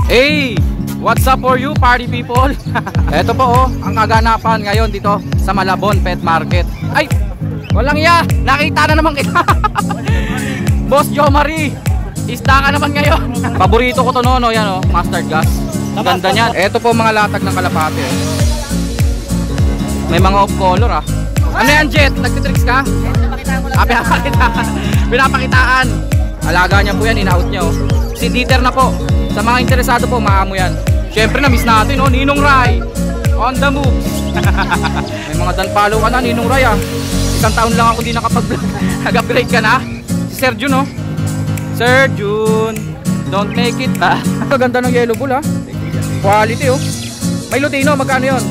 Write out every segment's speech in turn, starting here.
Hey! What's up for you, party people? Ito po ang kaganapan ngayon dito sa Malabon Pet Market. Ay! Walang iya! Nakita na naman kita! Boss Joe Marie! Isda ka naman ngayon! Paborito ko to no, yan mustard gas. Ganda niyan. Ito po mga latag ng kalapate. May mga off color Ano yan, Jet? Nagtitricks ka? Pinapakitaan. Alaga niya po yan, in-out niya Si Dieter na po. Sa mga interesado po, maamo yan. Siyempre na-miss natin Ninong Rai on the move. May mga danpalo ka na, Ninong Rai Isang taon lang ako di nakapag-vlog. Nag-upgrade ka na. Si Sir Jun Sir Jun, don't make it Ganda ng yellow bull Quality May Lutino, magkano yun?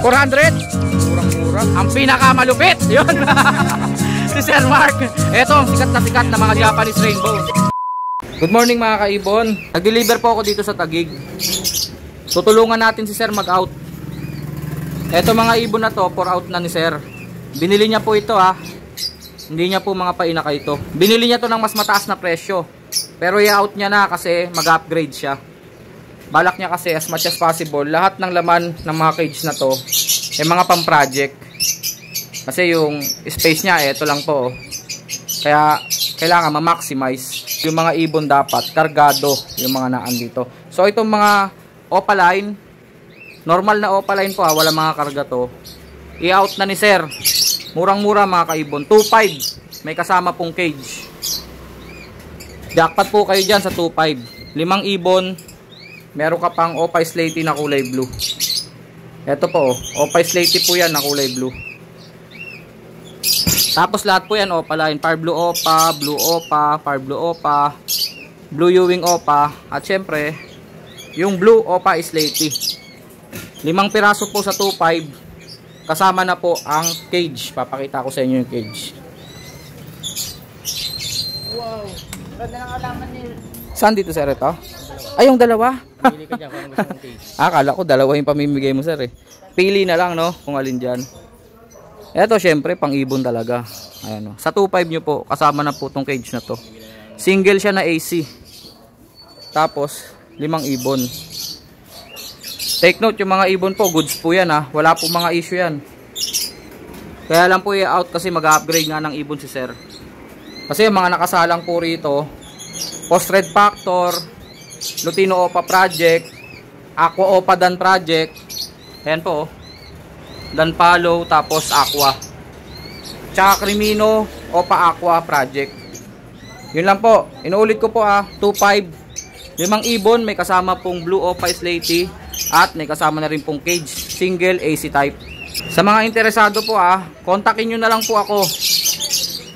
400? Murang-mura. Ang pinakamalupit yun. Si Sir Mark. Eto, sikat na mga Japanese rainbow. Good morning mga kaibon. Nag-deliver po ako dito sa Taguig. Tutulungan natin si Sir mag-out. Eto mga ibon na to, pour out na ni Sir. Binili niya po ito Hindi niya po mga painaka ito. Binili niya to ng mas mataas na presyo. Pero i-out niya na kasi mag-upgrade siya. Balak niya kasi as much as possible, lahat ng laman ng mga cage na to ay mga pang-project. Kasi yung space niya, ito lang po Kaya kailangan ma-maximize. Yung mga ibon dapat kargado yung mga naan dito. So itong mga opaline, normal na opaline po wala mga karga to. I-out na ni Sir. Murang-mura mga kaibon, 2.5. May kasama pong cage. Jackpot po kayo dyan sa 2.5. 5 ibon. Meron ka pang opay slaty na kulay blue. Ito po opay slaty po yan na kulay blue. Tapos lahat po yan opaline, fire blue opa, blue opa, fire blue opa, blue Ewing opa, at syempre yung blue opa slaty. 5 piraso po sa 2.5. Kasama na po ang cage. Papakita ko sa inyo yung cage. Wow, ganda ng alaman niya. Saan dito Sir ito? Ay, yung dalawa? Pili ka dyan kung ano gusto mong cage. Akala ko dalawa yung pamimigay mo Sir Pili na lang kung alin dyan. Ito syempre pang ibon talaga. Ayan Sa 2.5 nyo po, kasama na po tong cage na to. Single siya na AC. Tapos 5 ibon. Take note, yung mga ibon po, goods po yan Wala po mga issue yan. Kaya lang po i-out kasi mag-upgrade nga ng ibon si Sir. Kasi yung mga nakasalang po rito, Post Red Factor, Lutino Opa Project, Aqua Opa Dan Project. Ayan po Dan Palo, tapos Aqua. Tsaka Crimino Opa Aqua Project. Yun lang po. Inuulit ko po 2.5. 5 ibon, may kasama pong blue Opa slaty at may kasama na rin pong cage, single AC type. Sa mga interesado po kontakin nyo na lang po ako.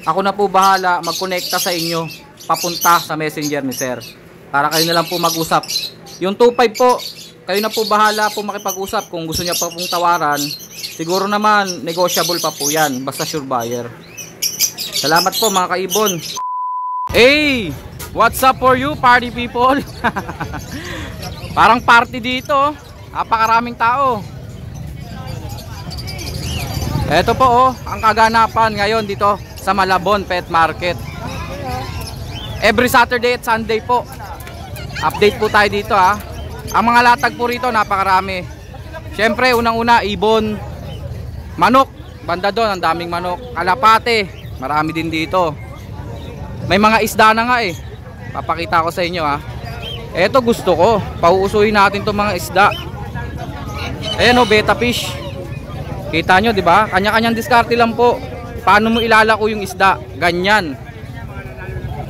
Ako na po bahala magkonekta sa inyo papunta sa messenger ni Sir. Para kayo na lang po mag-usap. Yung 2.5 po, kayo na po bahala po makipag-usap. Kung gusto niya pa pong tawaran, siguro naman negotiable pa po yan. Basta sure buyer. Salamat po mga kaibon. Hey! What's up for you, party people? Parang party dito. Napakaraming tao. Ito po ang kaganapan ngayon dito sa Malabon Pet Market. Every Saturday at Sunday po. Update po tayo dito Ang mga latag po rito napakarami. Syempre unang-una ibon, manok, banda doon ang daming manok, kalapate, marami din dito. May mga isda na nga Papakita ko sa inyo Ito gusto ko, pauusuhin natin itong mga isda. Ayan beta fish. Kita nyo, di ba? Kanya-kanyang diskarte lang po. Paano mo ilalako yung isda? Ganyan.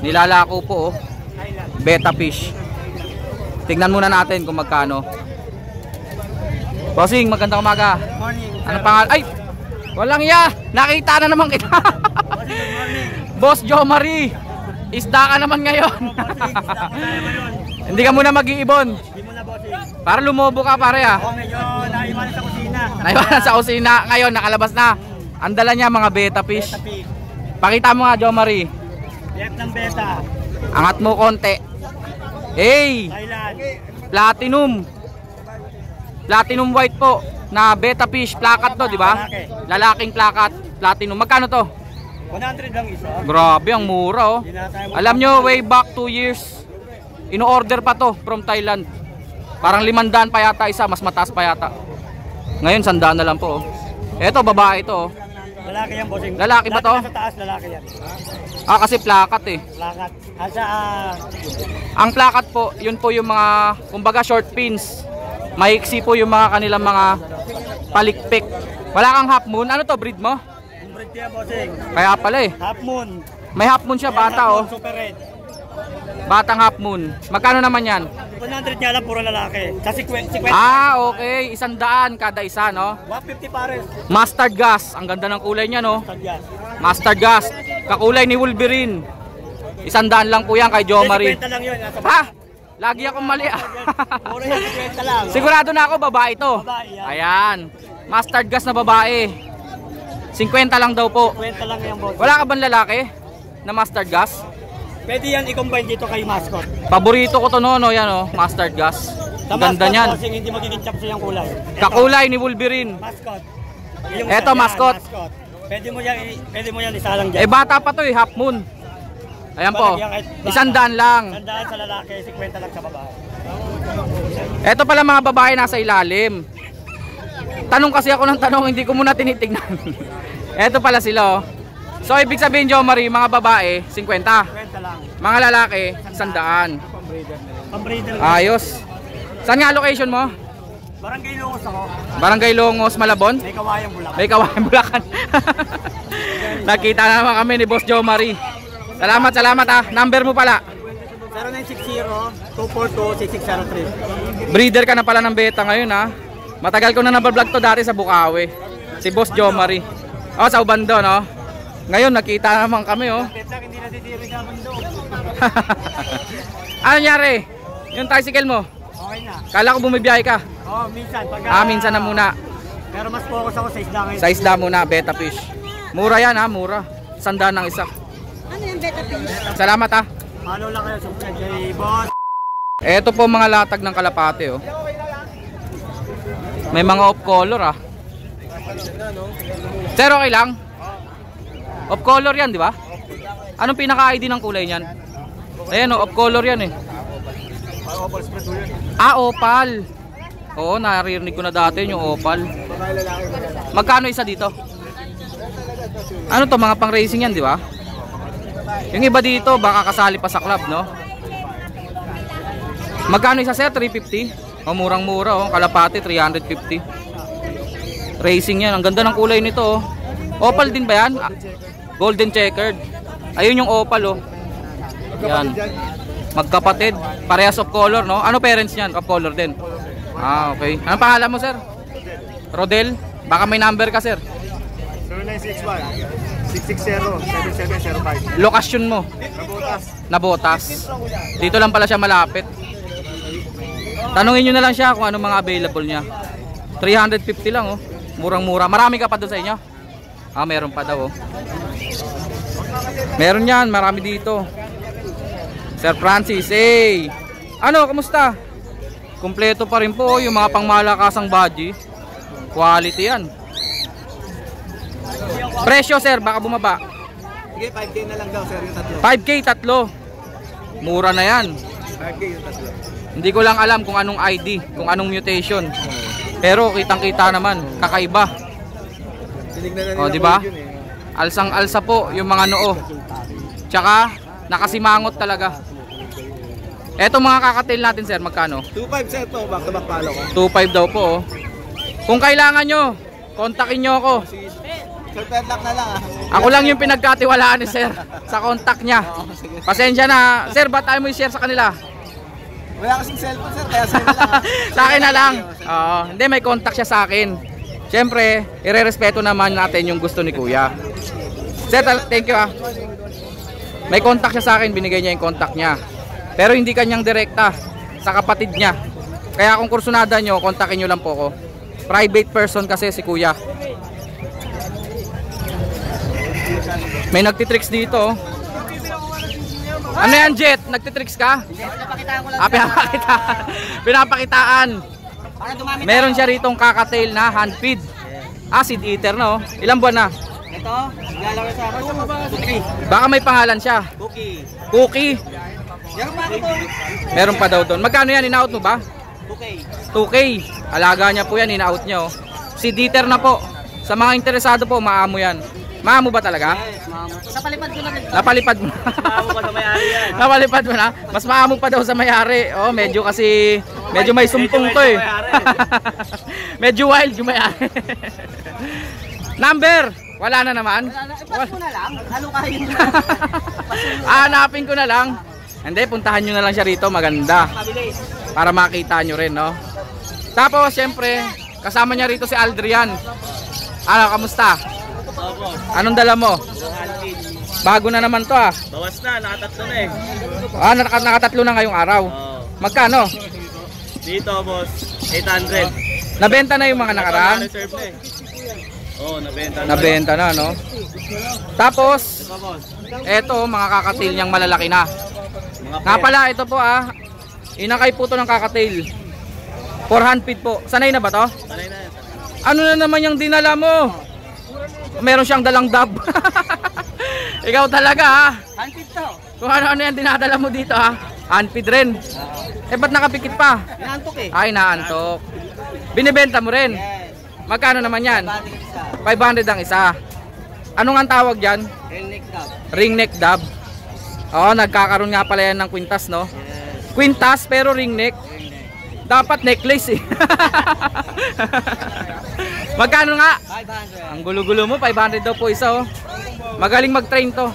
Nilalako po beta fish. Tignan muna natin kung magkano. Bossing, magandang umaga. Morning. Anong pangalan? Ay! Walang iya! Nakita na naman kita. Boss Joe Marie. Isda ka naman ngayon. Hindi ka muna mag-iibon. Hindi mo na bossing. Para lumobo ka pare Medyo naiwanan sa kusina. Naiwanan sa kusina. Ngayon nakalabas na. Ang dala niya mga beta fish. Pakita mo nga Joe Marie. Biyak ng beta. Angat mo konti. Hey! Thailand. Platinum white po na beta fish plakat to, di ba? Lalaking plakat, platinum. Magkano to? 100 lang isa. Grabe, ang mura Hindi na tayo Alam nyo, way back 2 years ino-order pa to from Thailand. Parang 500 pa yata isa, mas mataas pa yata. Ngayon 100 na lang po. Ito babae to. Lalaki yan, bossing. Lalaki ba to? Sa taas, lalaki yan. Kasi plakat eh. Plakat. Ang plakat po, yun po yung mga, kumbaga short pins. Maiksi po yung mga kanilang mga palikpik. Wala kang half moon. Ano to, breed mo? Yung breed yan, bossing. Kaya pala eh. Half moon. May half moon siya, bata Half oh. moon, super red. Batang half moon. Magkano naman yan? 100 niya lang, puro lalaki. Sa 50. Okay. 100 kada isa, no? 150 pares. Mustard gas. Ang ganda ng kulay niya, no? Tagyan. Mustard gas. Kakulay ni Wolverine. 100 lang po yan kay Jo Marie. 50 lang yun. Ha? Lagi akong mali ah. Puro yan, 50 lang. Sigurado na ako babae to. Babae yan. Ayan. Mustard gas na babae. 50 lang daw po. 50 lang yan, boss. Wala ka bang lalaki na mustard gas? Pwede yan i-combine dito kay mascot. Paborito ko to no, yan oh, mustard gas. Sa Ganda mascot, niyan. bossing, hindi magiging chop sa yung kulay. Kakulay ni Wolverine. Mascot. Eto, mascot. Pwede mo yan isa lang dyan. Bata pa to eh, half moon. Ayan po. 100 lang. 100 sa lalaki, 50 lang sa babae. Eto pala mga babae nasa ilalim. Tanong kasi ako ng tanong, hindi ko muna tinitignan. Eto pala sila oh. So ibig sabihin Jo Marie, mga babae 50. 50 lang. Mga lalaki 100. Pambreeder. Ayos. Saan nga location mo? Barangay Lungos ako. Barangay Longos, Malabon? May kawayang Bulacan. May Kawayan, Bulacan. Nakita na naman kami ni Boss Jo Marie. Salamat ah. Number mo pala. 0960-242-6603. Breeder ka na pala ng beta ngayon ha. Matagal ko na nabablog to dati sa Bukawi. Si Boss Jo Marie. Oh, sa Ubando no. Ngayon nakita naman kami oh. Hindi na didiri ka mundo. Ano nangyari? Yung tricycle mo? Okay na. Kala ko bumibiyahe ka. Minsan. Minsan na muna. Pero mas focus ako sa isda ngayon. Sa isda muna, beta fish. Mura yan ha, mura. 100 ng isa. Ano yung beta fish? Salamat ha. Follow lang kayo sa kay Boss. Ito po mga latag ng kalapate oh. May mga off color ah. Sir, okay lang? Off color yan, di ba? Anong pinaka-ID ng kulay niyan? Ayan oh, off color yan eh. Opal. Oo, naririnig ko na dati yung opal. Magkano isa dito? Ano to, mga pang racing yan, di ba? Yung iba dito, baka kasali pa sa club, no? Magkano isa sir? 350? Oh, murang-mura oh. Kalapati 350. Racing yan. Ang ganda ng kulay nito oh. Opal din ba yan? Golden checkered. Ayun yung opal oh. Yan. Magkapatid. Parehas of color no? Ano parents niyan? Of color din. Okay. Anong pangalan mo sir? Rodel? Baka may number ka sir. 0961-660-7705. Lokasyon mo? Nabotas. Dito lang pala siya malapit. Tanungin nyo na lang siya kung ano mga available niya. 350 lang oh. Murang-mura. Marami ka pa doon sa inyo? Meron pa daw oh. Meron yan, marami dito. Sir Francis, hey! Ano, kamusta? Kompleto pa rin po oh, yung mga pangmalakasang budgie. Quality yan. Presyo sir, baka bumaba. Sige, 5K na lang daw sir yung tatlo. 5K tatlo. Mura na yan. 5K yung tatlo. Hindi ko lang alam kung anong ID, kung anong mutation. Pero kitang-kita naman, kakaiba. O, di ba? Alsang-alsa po yung mga noo. Tsaka nakasimangot talaga. Eto mga kakatail natin sir, magkano? 2.5 sir to, back to back palo ko. 2.5 daw po oh. Kung kailangan nyo, kontakin nyo ako. Sir, pedlock na lang Ako lang yung pinagkatiwalaan ni sir sa contact niya. Pasensya na. Sir, ba't tayo mo i-share sa kanila? Wala kasing cellphone sir, kaya sa'yo na lang Sa akin na lang. Hindi, may contact siya sa akin. Siyempre, irerespeto naman natin yung gusto ni kuya. Sir, thank you ah. May contact siya sa akin, binigay niya yung contact niya. Pero hindi kanyang direkta, sa kapatid niya. Kaya kung kursunada nyo, kontakin nyo lang po ako. Private person kasi si kuya. May nagtitricks dito. Ano yan Jet? Nagtitricks ka? Pinapakitaan. Meron siya ritong kakatail na hand feed. Seed eater no? Ilang buwan na? Ito, lalaki sa ako. Cookie. Baka may pangalan siya. Cookie. Cookie. Meron pa ako doon. Meron pa daw doon. Magkano yan? In-out mo ba? 2K. 2K. Alaga niya po yan, in-out niya oh. Si Dieter na po. Sa mga interesado po, maamo yan. Maamo ba talaga? Yes, ma'am. Napalipad ko na rin. Napalipad mo. Maamo pa sa may-ari yan. Napalipad mo na. Mas maamo pa daw sa may-ari. Oh, medyo kasi medyo may sumpong to eh. Medyo wild yung may-ari. Number, wala na naman. Ipas mo na lang. Ano kayo? Hanapin ko na lang. Hindi, puntahan nyo na lang siya rito. Maganda. Mabilis. Para makita nyo rin, no? Tapos, syempre, kasama niya rito si Aldrian. Ano, kamusta? Opo. Anong dala mo? Bago na naman to ah. Bawas na, nakatatlo na eh. Nakatatlo na ngayong araw. Oo. Magkano? Dito, boss. 800. Nabenta na yung mga nakaraan? Reserve na eh. Oo, nabenta na. Nabenta na, no? Tapos, Ito, boss. eto, mga kakatail niyang malalaki na. Mga Nga pala, ito po ah. Inakay po to ng kakatail. 400 feet po. Sanay na ba to? Sanay na yan. Ano na naman yung dinala mo? Meron siyang dalang dab. Ikaw talaga ha. Handpid to. Kung ano-ano yan dinadala mo dito ha. Handpid rin. Eh ba't nakapikit pa? Inaantok eh. Ay naantok. Binibenta mo rin. Yes. Magkano naman yan? Bati isa. 500 ang isa. Ano nga ang tawag dyan? Elnick dab. Ring neck dab. Oo, nagkakaroon nga pala yan ng kwintas no. Yes. Kwintas pero ring neck. Dapat necklace eh. Magkano nga? 500. Ang gulo-gulo mo, 500 daw po isa oh. Magaling mag-train to.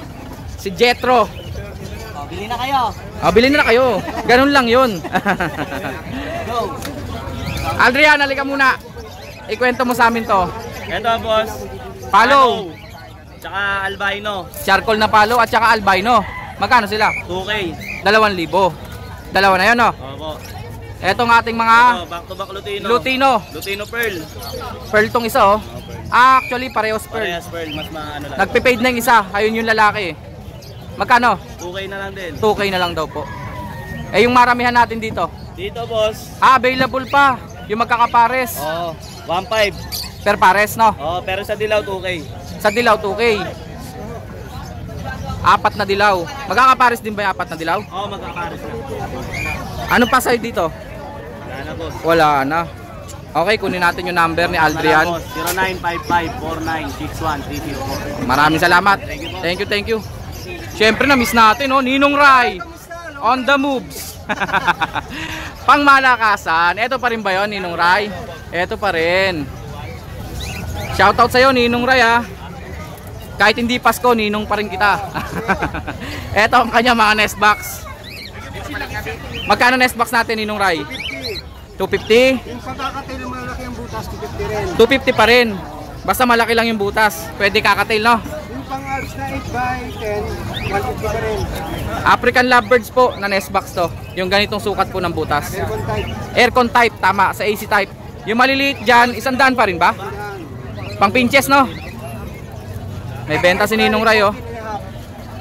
Si Jetro. Oh, bili na kayo. Bilhin na kayo. Ganun lang yun. Go. Adrian, halika muna. Ikwento mo sa amin to. Ito, boss. Palo. Tsaka albino. Charcoal na palo at saka albino. Magkano sila? 2K. 2,000. Dalawa na yun no. Opo. Etong ating mga Ito, back to back Lutino. Lutino. Lutino Pearl. Pearl tong isa oh. Actually, parehas pearl. Parehas Pearl. Mas maano lang. Nagpe-fade na yung isa. Ayun yung lalaki. Magkano? 2K na lang din. 2K na lang daw po. Eh yung maramihan natin dito. Dito, boss. Available pa. Yung magkakapares. Oo. 1.5. Per pares no. Oo, pero sa dilaw 2K. Sa dilaw 2K. Apat na dilaw. Magkakapares din ba yung apat na dilaw? Oo, magkakapares na. Ano pa sa'yo dito? Wala na, boss. Wala na. Okay, kunin natin yung number ni Aldrian. Wala, boss. 0955-4961-304. Maraming salamat. Thank you. Siyempre na-miss natin, oh. Ninong Rai. On the moves. Pangmalakasan. Ito pa rin ba yun, Ninong Rai? Ito pa rin. Shoutout sa'yo, Ninong Rai, ha. Kahit hindi Pasko, Ninong pa rin kita. Ito ang kanya mga nest box. Magkano nest box natin, Ninong Rai? 250? Yung pagkakatail ng malaki ang butas, 250 rin. 250 pa rin. Basta malaki lang yung butas. Pwede kakatail, no? Yung pang-alps na 8x10, 150 pa rin. African lovebirds po na nest box to. Yung ganitong sukat po ng butas. Aircon type. Aircon type, tama. Sa AC type. Yung maliliit dyan, 100 pa rin ba? Yan. Pang pinches, no? May benta si Ninong Rai, oh.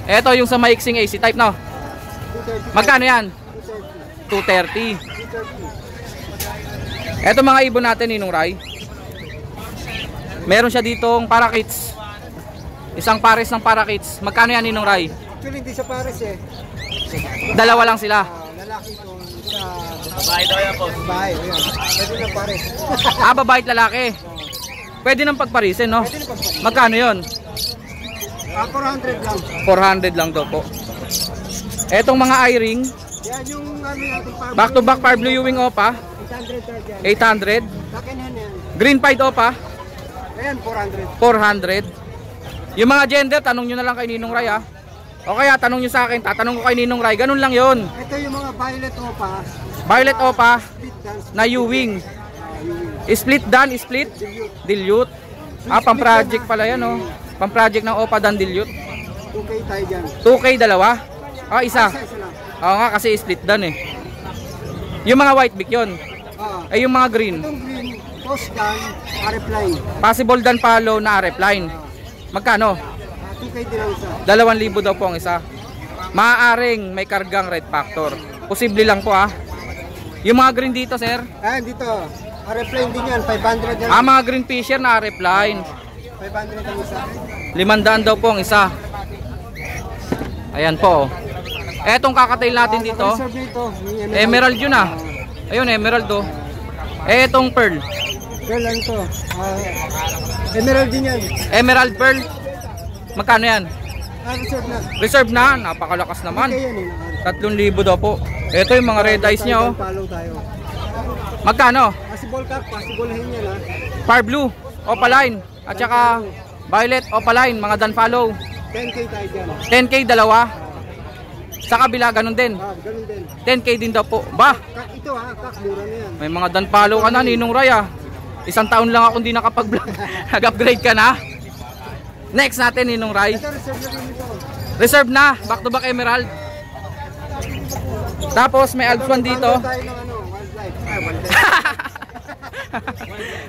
Eto yung sa maiksing AC type, no? 230. Magkano yan? 230. 230. Eto mga ibon natin, Ninong Rai. Meron siya ditong parakeets. Isang pares ng parakeets. Magkano yan, Ninong Rai? Actually, hindi sa pares eh. Dalawa lang sila. Lalaki ito. Babae daw yan po. Babae, ayan. Pwede na pares. Babae at lalaki. Pwede nang pagparisin, no? Pwede na pagpares. Magkano yon? 400 lang. 400 lang daw po. Etong mga eye-ring, Yan yung ano natin pa. back to back par blue ewing opa, 800 dyan. 800. Second hand yan. Green pied opa, Ayan, 400. 400. Yung mga gender, tanong nyo na lang kay Ninong Rai, ha? O kaya tanong nyo sa akin, tatanong ko kay Ninong Rai, ganun lang yon. Ito yung mga violet opa. Violet opa Split dance. na ewing. Yung Split dan, split dilute. Pang project pala yan, oh. Pang project ng opa dan dilute. 2K tayo dyan. 2K dalawa. Isa. Isa lang. Oo nga kasi split dan eh. Yung mga white beak yon. Ay yung mga green. Itong green, post gun, RF line. Possible dan palo na RF line. Magkano? 2K din ang isa. 2,000 daw po ang isa. Maaaring may kargang red factor. Posible lang po ah. Yung mga green dito, sir. Ayan, dito. RF line din yan, 500 yan. Mga green fisher na RF line. 500 ang isa. 500 daw po ang isa. Ayan po. Etong kakatail natin dito. Reserve nito. Emerald yun ah. Ayun, emerald to. Etong pearl. Pearl lang to. Emerald din yan. Emerald pearl. Magkano yan? Reserve na. Reserve na. Napakalakas naman. Okay yan eh. 3,000 daw po. Ito yung mga red eyes niya oh. Follow tayo. Magkano? Possible ka, possible hen yan ha. Far blue, opaline, at saka violet, opaline, mga dan follow. 10K tayo dyan. 10K dalawa. Sa kabila, ganun din. Ganun din. 10K din daw po. Ba? Kak ito ha, kak, mura na yan. May mga dan follow ka na, Ninong Ray ah. 1 taon lang ako hindi nakapag-vlog. Nag-upgrade ka na. Next natin, Ninong Ray. Ito, reserve na rin ito. Reserve na, back to back emerald. Tapos may Alps 1 dito. Follow tayo ng ano, wildlife.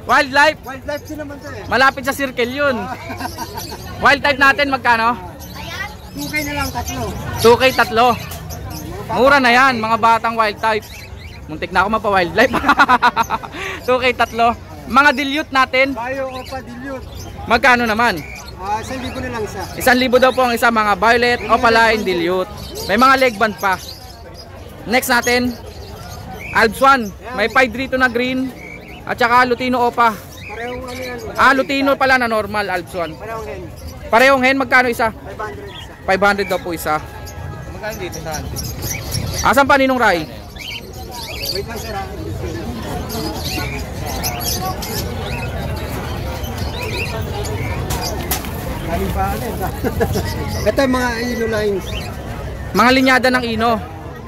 Wildlife. Wildlife din naman to eh. Malapit sa circle yun. Wild type natin magkano? 2K na lang, tatlo. 2K tatlo. Mura na yan, mga batang wild type. Muntik na ako mapa-wildlife. 2K tatlo. Mga dilute natin, Bio Opa Dilute. magkano naman? 1,000 na lang isa. 1,000 daw po ang isa, mga violet, opaline, dilute. May mga leg band pa. Next natin, Alps 1. May 5 dito na green. At saka Lutino Opa. Parehong ano yan. Lutino pala na normal, Alps 1. Parehong hen. Parehong hen, magkano isa? 500 isa. 500 daw po isa. Magkano dito sa atin? Asan pa Ninong Ray? Wait lang sir ha. Galing pa alin. Ito yung mga ino lines. Mga linyada ng Ino.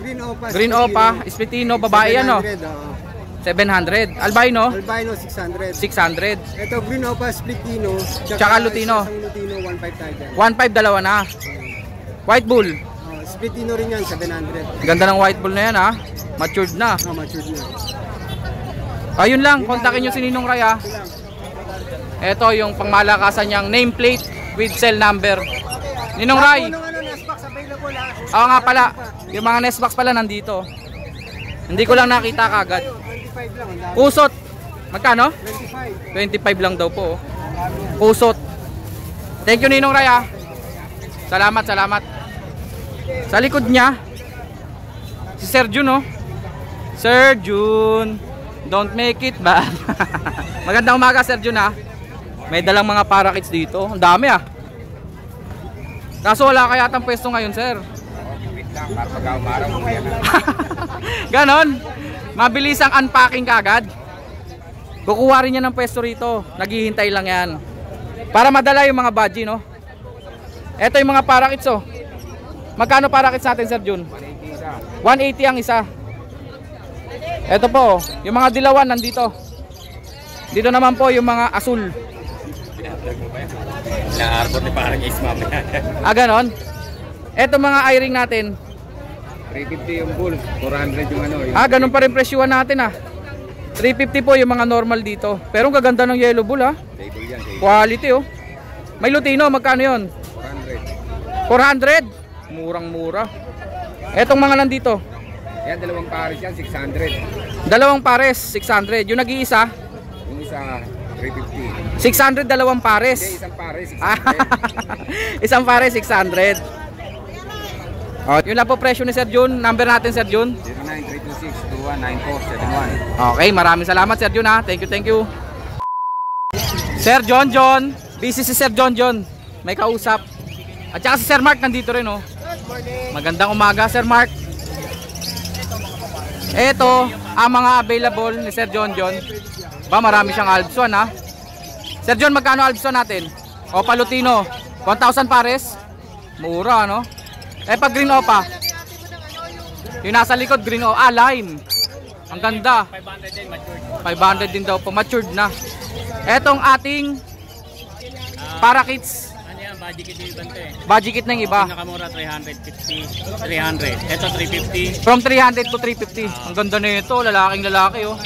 Green Opa. Green Opa, Spitino, babae yan no? 700, oo. 700. Albino, Albino 600. 600. Ito Green Opa Splitino. Tsaka Lutino. Isang Lutino 1.5 tayo dyan. 1.5 dalawa na. White Bull. Splitino rin yan 700. Ganda ng White Bull na yan ha. Matured na. Matured na. Ayun lang, kontakin nyo si Ninong Ray ha. Ito lang. Ito yung pangmalakasan niyang nameplate with cell number. Ninong Ray. Ano Nesbox available ha. Oo nga pala. Yung mga Nestbox pala nandito. Hindi ko lang nakita kagad. 25 lang. Ang dami. Pusot. Magkano? 25. 25 lang daw po. Pusot. Thank you Ninong Ray ha. Salamat, salamat. Sa likod niya, si Sir Jun oh. Sir Jun, don't make it bad. Magandang umaga Sir Jun ha. May dalang mga parakeets dito. Ang dami ah. Kaso wala kaya atang pwesto ngayon sir. Ganon. Mabilis ang unpacking kagad. Kukuha rin niya ng pwesto rito. Naghihintay lang yan. Para madala yung mga badge no. Ito yung mga parakeets oh. Magkano parakeets natin Sir Jun? 180 ang isa. Ito po, yung mga dilawan nandito. Dito naman po yung mga asul. Na-arbor ni parang ismam. Ganon. Ito mga eye-ring natin. 350 yung bull, 400 yung ano. Yung Ganun pa rin presyuhan natin 350 po yung mga normal dito. Pero ang gaganda ng yellow bull table yan, table. Quality oh. May Lutino, magkano yun? 400. 400? Murang-mura. Etong mga nandito. Yan, dalawang pares yan, 600. Dalawang pares, 600. Yung nag-iisa, Yung isa, 350. 600 dalawang Hindi, pares. isang pares, 600. Isang pares, 600. Yun lang po presyo ni Sir Jun. Number natin Sir Jun. 09-326-219471. Okay, maraming salamat Sir Jun ha. Thank you, thank you. Sir John John. Busy si Sir John John. May kausap. At saka si Sir Mark nandito rin oh. Magandang umaga Sir Mark. Ito ang mga available ni Sir John John. Ba marami siyang Alps 1 ha. Sir John, magkano Alps 1 natin? Opa Lutino 1,000 pares. Mura no. Pag green opa. Yung nasa likod green opa, lime. Ang ganda. 500 din, matured. 500 din daw po, matured na. Etong ating parakeets. Ano yan, budget kit yung bante. Budget kit na yung iba. Pinakamura 350, 300. Ito 350. From 300 to 350. Ang ganda na ito, lalaking lalaki oh.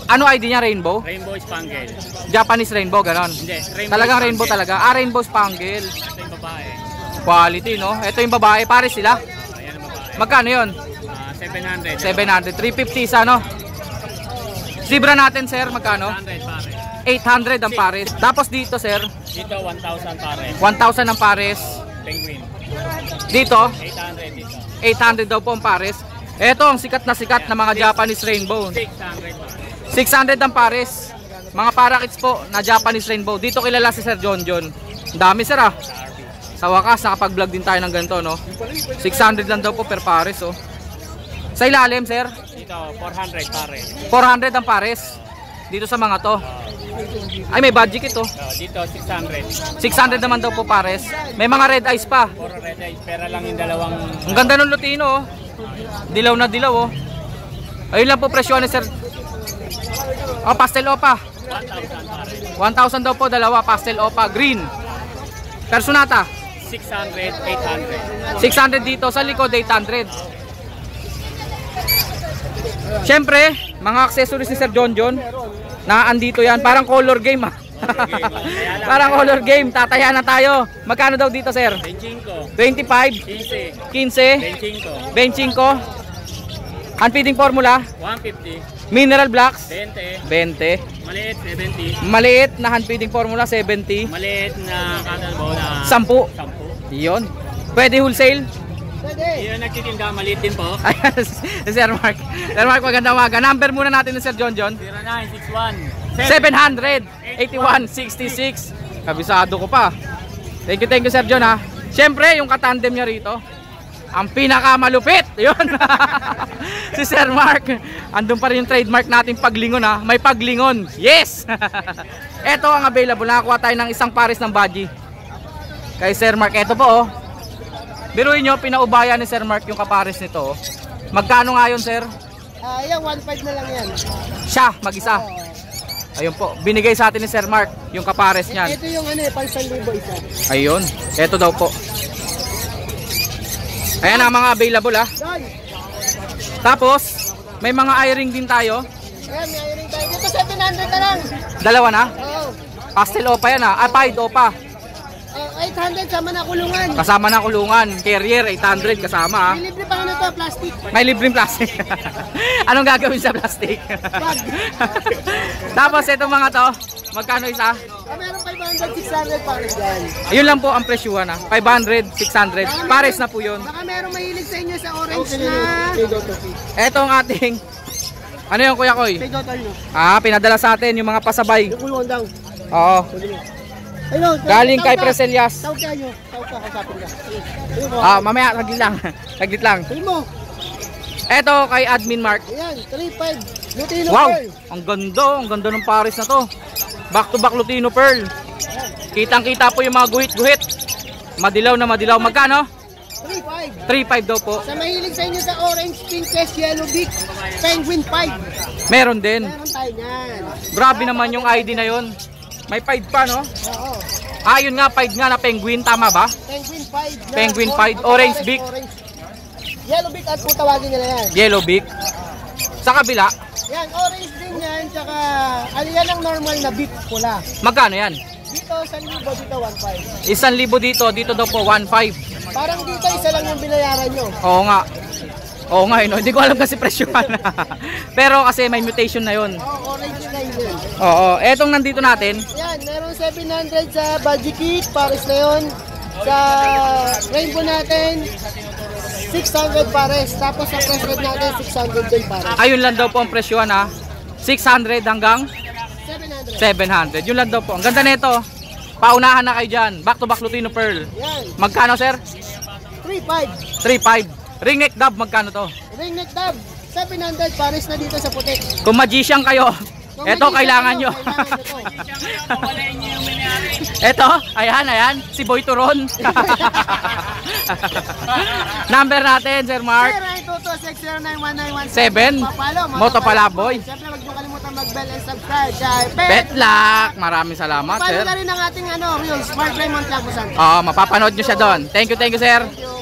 Ano ID niya? Rainbow? Rainbow Spangle. Japanese rainbow, ganon. Hindi, Talagang rainbow talaga. Rainbow spangle. Ito yung babae. Quality no. Ito yung babae, pares sila. Ayan ang babae. Magkano yun? 700. 700, 350 isa no. Zebra natin sir, magkano? 100 pare. 800 ang pares. Tapos dito sir, Dito 1,000 pare. 1,000 ang pares. Penguin. Dito, 800 dito. 800 daw po ang pares. Ito ang sikat na mga Japanese rainbow. 600. 600 ang pares. Mga parakits po na Japanese rainbow. Dito kilala si Sir John John. Ang dami sir ah. Sa wakas nakapag-vlog din tayo ng ganito no. 600 lang daw po per pares oh. Sa ilalim sir? Dito 400 pare. 400 ang pares. Dito sa mga to. Ay may budget ito. Dito 600. 600 naman daw po pares. May mga red eyes pa. Puro red eyes, pera lang yung dalawang. Ang ganda ng lutino oh. Dilaw na dilaw oh. Ayun lang po presyo ni sir. Oh, pastel opa. 1,000 pare. 1,000 daw po dalawa pastel opa green. Personata 600, 800. 600 dito sa likod 800. Siyempre, mga accessories ni Sir John John na andito yan, parang color game ah. Parang color game, tataya na tayo. Magkano daw dito sir? 25, 25, 15, 15, 25, 25. Unfeeding formula, 150, mineral blocks, 20, 20. maliit 70, Maliit na handfeeding formula, 70. maliit na cattle ball na 10. 10. Yun. Pwede wholesale. Pwede. Yun nagtitinda, maliit din po. Ayan, Sir Mark. Sir Mark, magandang umaga. Number muna natin ni Sir John John. 0961 700-8166. Kabisado ko pa. Thank you Sir John ha. Siyempre, yung katandem niya rito, ang pinakamalupit. Yun. Si Sir Mark. Andun pa rin yung trademark natin paglingon ha. May paglingon. Yes. Ito ang available. Nakakuha tayo ng isang pares ng badgie. Kay Sir Mark. Ito po oh. Biruin nyo, pinaubayan ni Sir Mark yung kapares nito oh. Magkano nga yun sir? Yan, 1.5 na lang yan. Siya, mag-isa. Ayun po, binigay sa atin ni Sir Mark yung kapares niyan. Ito yung ano pang 1,000 isa. Ayun, ito daw po. Ayan ang mga available ah. Doon. Tapos, may mga eye-ring din tayo. Ayan, may iring tayo. Dito 700 na lang. Dalawa na. Oo. Pastel opa yan ah. Pied opa. 800 sama na kulungan. Kasama na kulungan. Carrier, 800 kasama ah. May libre pa ano to, plastic. May libreng plastic. Anong gagawin sa plastic? Bag. Tapos itong mga to, magkano isa? Meron 500, 600 pares dyan. Ayun lang po ang presyuhan ah. 500, 600. Pares na po yun. Baka meron mahilig sa inyo sa orange na. Ito ang ating, ano yung Kuya Koy? Say total nyo. Ah, pinadala sa atin yung mga pasabay. Yung kulungan daw. Oo. Ayun, Galing kay Preselias. Tawag ka nyo. Tawag ka, kausapin ka. Ayun mo. Ah, mamaya, saglit lang. Saglit lang. Ayun mo. Ito kay Admin Mark. Ayan, 3.5. Lutino Wow! pearl. Ang ganda ng pares na to. Back to back Lutino Pearl. Kitang-kita po yung mga guhit-guhit. Madilaw na madilaw. Magkano? 3.5. 3.5 daw po. Sa mahilig sa inyo sa orange, pinkest, yellow beak, penguin 5. Meron din. Meron tayo yan. Grabe naman yung ID na yon. May pied pa, no? Oo. Ah, yun nga, pied nga na penguin. Tama ba? Penguin 5. na Penguin orange, 5, orange beak. orange. Yellow beak at kung tawagin nila yan. Yellow beak. Sa kabila, Yan, orange din yan. Tsaka, ano yan ang normal na beak pula. magkano yan? Dito, 1,000, dito 1.5. 1,000 dito. Dito daw po, 1.5. Parang dito, isa lang yung binayaran nyo. Oo nga. Oo nga, no? Hindi ko alam kasi presyohan. Pero kasi may mutation na yun. Oo, orange na yun. Oo, etong nandito natin. Yan, meron 700 sa budget kit, pares na yun. Sa rainbow natin, 600 pares. Tapos sa press red natin, 600 din pares. Ayun lang daw po ang presyohan ha. 600 hanggang 700. 700. Yun lang daw po. Ang ganda nito. Paunahan na kayo dyan. Back to back Lutino Pearl. Yan, Magkano sir? 3.5. 3.5. Ring neck dub magkano to? Ring neck dab, 700 pares na dito sa puti. Kung magician kayo, Kung eto magician kailangan kayo, nyo. kailangan nyo to. Eto, ayan, si Boy Turon. Number natin, Sir Mark. 0922-609-1917. 7. Papalo, Moto Palaboy. Siyempre, huwag nyo kalimutan mag-bell and subscribe. Kaya, Petlock. Maraming salamat, Papalo sir. na rin ang ating Reels, Mark Raymond Lagusan. Mapapanood nyo siya doon. Thank you, sir. Thank you.